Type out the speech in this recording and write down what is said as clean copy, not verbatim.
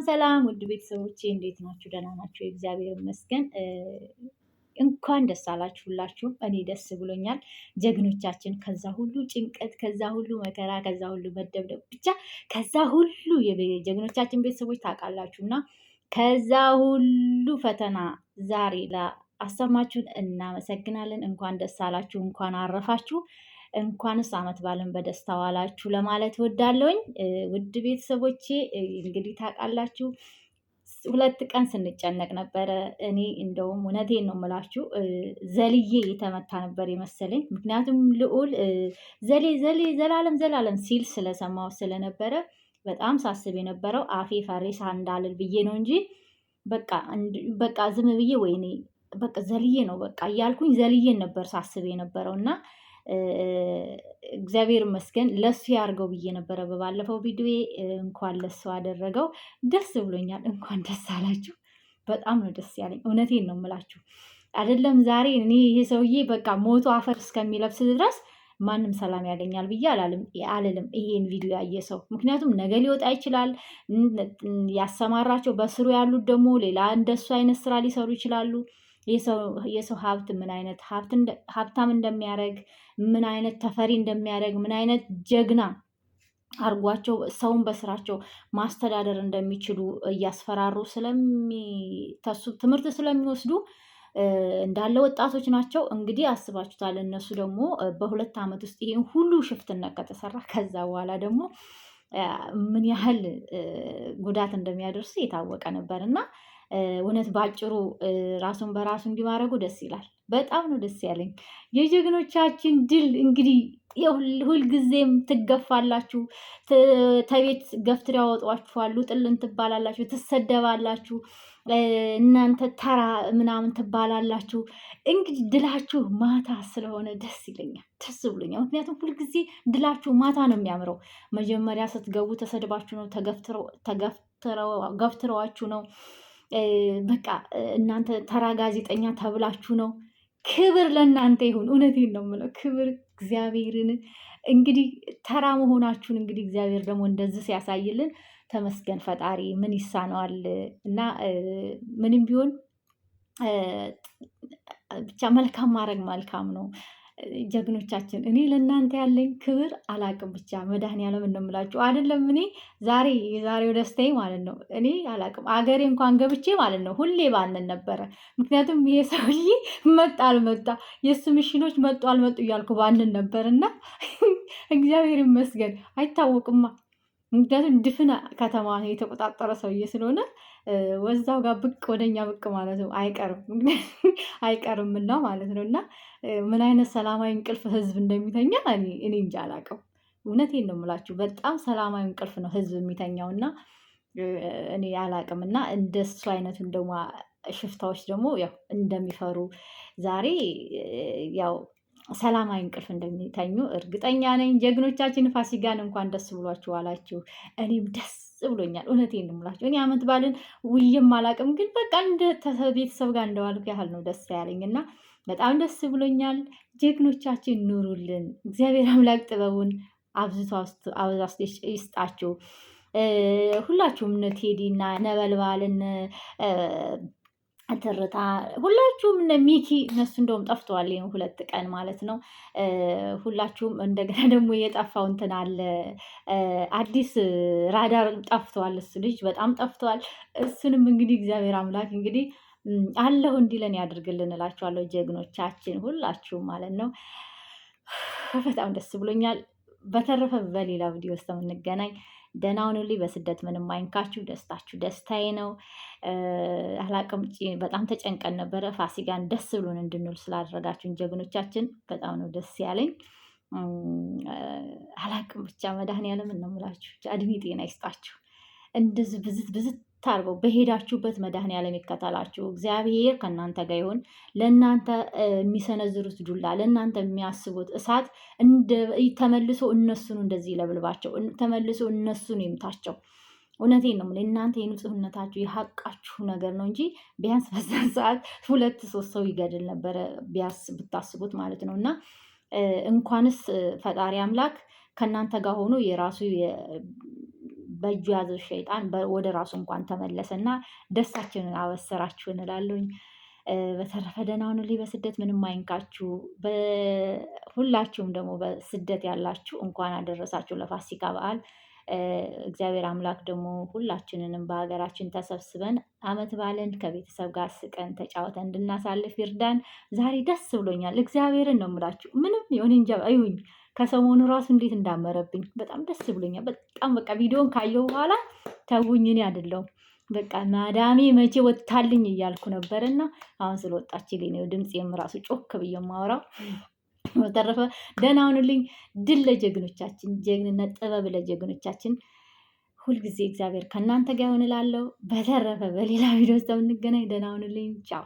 ሰላም ውድ ቤተሰቦቼ እንዴት ናችሁ? ደህና ናችሁ? እግዚአብሔር ይመስገን። እንኳን ደስ አላችሁ ሁላችሁም። እኔ ደስ ብሎኛል። ጀግኖቻችን ከዛ ሁሉ ጭንቀት፣ ከዛ ሁሉ መከራ፣ ከዛ ሁሉ መደብደብ፣ ብቻ ከዛ ሁሉ የጀግኖቻችን ቤተሰቦች ታውቃላችሁ እና ከዛ ሁሉ ፈተና ዛሬ አሰማችሁን እናመሰግናለን። እንኳን ደስ አላችሁ፣ እንኳን አረፋችሁ፣ እንኳንስ ዓመት ባለን በደስታ ዋላችሁ ለማለት ወዳለሁኝ። ውድ ቤተሰቦቼ እንግዲህ ታውቃላችሁ 2 ቀን ስንጨነቅ ነበረ። እኔ እንደውም እውነቴን ነው የምላችሁ ዘልዬ የተመታ ነበር የመሰለኝ። ምክንያቱም ልዑል ዘሌ ዘሌ ዘላለም ዘላለም ሲል ስለሰማው ስለነበረ በጣም ሳስብ የነበረው አፌ ፈሪሳ እንዳልል ብዬ ነው እንጂ በቃ ዝም ብዬ ወይኔ በቃ ዘልዬ ነው በቃ እያልኩኝ ዘልዬን ነበር ሳስብ የነበረው እና እግዚአብሔር ይመስገን ለሱ ያርገው ብዬ ነበረ በባለፈው ቪዲዮ። እንኳን ለሱ አደረገው፣ ደስ ብሎኛል። እንኳን ደስ አላችሁ። በጣም ነው ደስ ያለኝ። እውነቴን ነው የምላችሁ። አይደለም ዛሬ እኔ ይሄ ሰውዬ በቃ ሞቶ አፈር እስከሚለብስ ድረስ ማንም ሰላም ያገኛል ብዬ አልልም ይሄን ቪዲዮ ያየ ሰው። ምክንያቱም ነገ ሊወጣ ይችላል። ያሰማራቸው በስሩ ያሉት ደግሞ ሌላ እንደሱ አይነት ስራ ሊሰሩ ይችላሉ። የሰው ሀብት ምን አይነት ሀብታም እንደሚያደርግ፣ ምን አይነት ተፈሪ እንደሚያደርግ፣ ምን አይነት ጀግና አርጓቸው ሰውን በስራቸው ማስተዳደር እንደሚችሉ እያስፈራሩ ትምህርት ስለሚወስዱ እንዳለ ወጣቶች ናቸው። እንግዲህ አስባችሁታል። እነሱ ደግሞ በ2 ዓመት ውስጥ ይሄን ሁሉ ሽፍትነት ከተሰራ ከዛ በኋላ ደግሞ ምን ያህል ጉዳት እንደሚያደርሱ የታወቀ ነበር እና እውነት ባጭሩ ራሱን በራሱ እንዲማረጉ ደስ ይላል። በጣም ነው ደስ ያለኝ። የጀግኖቻችን ድል እንግዲህ ሁልጊዜም ትገፋላችሁ፣ ተቤት ገፍትር ያወጧችኋል፣ ጥልን ትባላላችሁ፣ ትሰደባላችሁ፣ እናንተ ተራ ምናምን ትባላላችሁ። እንግዲህ ድላችሁ ማታ ስለሆነ ደስ ይለኛል፣ ደስ ብሎኛል። ምክንያቱም ሁልጊዜ ድላችሁ ማታ ነው የሚያምረው። መጀመሪያ ስትገቡ ተሰድባችሁ ነው፣ ገፍትረዋችሁ ነው። በቃ እናንተ ተራ ጋዜጠኛ ተብላችሁ ነው። ክብር ለእናንተ ይሁን። እውነቴን ነው የምለው፣ ክብር እግዚአብሔርን። እንግዲህ ተራ መሆናችሁን እንግዲህ እግዚአብሔር ደግሞ እንደዚህ ሲያሳይልን ተመስገን ፈጣሪ። ምን ይሳነዋል? እና ምንም ቢሆን ብቻ መልካም ማድረግ መልካም ነው። ጀግኖቻችን እኔ ለእናንተ ያለኝ ክብር አላቅም። ብቻ መድኃኒዓለም እንደምላችሁ አይደለም። እኔ የዛሬው ደስታዬ ማለት ነው እኔ አላቅም። አገሬ እንኳን ገብቼ ማለት ነው ሁሌ ባንን ነበረ። ምክንያቱም ይሄ ሰውዬ መጣ አልመጣ የእሱ ምሽኖች መጡ አልመጡ እያልኩ ባንን ነበር እና እግዚአብሔር ይመስገን አይታወቅማ። ምክንያቱም ድፍን ከተማ የተቆጣጠረ ሰውዬ ስለሆነ ወዛው ጋር ብቅ ወደኛ ብቅ ማለት ነው አይቀርምና ማለት ነው። እና ምን አይነት ሰላማዊ እንቅልፍ ህዝብ እንደሚተኛ እኔ እንጃ አላውቅም። እውነቴን ነው የምላችሁ፣ በጣም ሰላማዊ እንቅልፍ ነው ህዝብ የሚተኛው እና እኔ አላውቅም። እና እንደሱ አይነቱን ደግሞ ሽፍታዎች ደግሞ ያው እንደሚፈሩ ዛሬ ያው ሰላማዊ እንቅልፍ እንደሚተኙ እርግጠኛ ነኝ። ጀግኖቻችን ፋሲካን እንኳን ደስ ብሏችሁ አላችሁ። እኔም ደስ ብሎኛል። እውነቴን ነው የምላችሁ። እኔ ዓመት ባልን ውዬም አላውቅም፣ ግን በቃ እንደ ቤተሰብ ጋር እንደዋልኩ ያህል ነው ደስ ያለኝ እና በጣም ደስ ብሎኛል። ጀግኖቻችን ኑሩልን። እግዚአብሔር አምላክ ጥበቡን አብዝቶ ይስጣችሁ። ሁላችሁም እነ ቴዲ እና ነበልባልን ትርታ ሁላችሁም እነ ሚኪ እነሱ እንደውም ጠፍተዋል። ይሄን 2 ቀን ማለት ነው። ሁላችሁም እንደገና ደግሞ የጠፋው እንትን አለ አዲስ ራዳር ጠፍተዋል። እሱ ልጅ በጣም ጠፍተዋል። እሱንም እንግዲህ እግዚአብሔር አምላክ እንግዲህ አለሁ እንዲለን ያድርግልን እላችኋለሁ። ጀግኖቻችን ሁላችሁም ማለት ነው። በጣም ደስ ብሎኛል። በተረፈ በሌላ ቪዲዮ ውስጥ የምንገናኝ ደህና ሁኑልኝ። በስደት ምንም አይንካችሁ። ደስታችሁ ደስታዬ ነው። አላቅም በጣም ተጨንቀን ነበረ። ፋሲካን ደስ ብሎን እንድንውል ስላደረጋችሁን ጀግኖቻችን በጣም ነው ደስ ያለኝ። አላቅም ብቻ መድኃኒዓለም ነው የምላችሁ። እድሜ ጤና ይስጣችሁ። እንደዚህ ብዝት ታርገው በሄዳችሁበት መድኃኔዓለም ይከተላችሁ። እግዚአብሔር ከእናንተ ጋር ይሁን። ለእናንተ የሚሰነዝሩት ዱላ፣ ለእናንተ የሚያስቡት እሳት ተመልሶ እነሱን እንደዚህ ይለብልባቸው፣ ተመልሶ እነሱን ይምታቸው። እውነቴን ነው የምልህ። እናንተ የንጹህነታችሁ የሀቃችሁ ነገር ነው እንጂ ቢያንስ በዛን ሰዓት 2-3 ሰው ይገድል ነበረ ብታስቡት ማለት ነው። እና እንኳንስ ፈጣሪ አምላክ ከእናንተ ጋር ሆኖ የራሱ በእጁ ያዘው ሸይጣን ወደ ራሱ እንኳን ተመለሰ እና ደስታችንን አበሰራችሁ እንላለሁኝ። በተረፈ ደህና ሁኑልኝ። በስደት ምንም አይንካችሁ። ሁላችሁም ደግሞ በስደት ያላችሁ እንኳን አደረሳችሁ ለፋሲካ በዓል። እግዚአብሔር አምላክ ደግሞ ሁላችንንም በሀገራችን ተሰብስበን አመት ባለን ከቤተሰብ ጋር ስቀን ተጫወተን እንድናሳልፍ ይርዳን። ዛሬ ደስ ብሎኛል። እግዚአብሔርን ነው የምላችሁ። ምንም የሆነ እንጃ ይሁኝ ከሰሞኑ ራሱ እንዴት እንዳመረብኝ በጣም ደስ ብሎኛል። በጣም በቃ ቪዲዮን ካየው በኋላ ተውኝ፣ እኔ አይደለሁም በቃ ማዳሜ መቼ ወጥታልኝ እያልኩ ነበርና አሁን ስለወጣችልኝ ነው ድምፄም ራሱ ጮክ ብዬ የማወራው። በተረፈ ደህና ሁኑልኝ። ድል ለጀግኖቻችን፣ ጀግንነት ጥበብ ለጀግኖቻችን። ሁልጊዜ እግዚአብሔር ከእናንተ ጋር ይሆን እላለሁ። በተረፈ በሌላ ቪዲዮ እስከምንገናኝ ደህና ሁኑልኝ። ቻው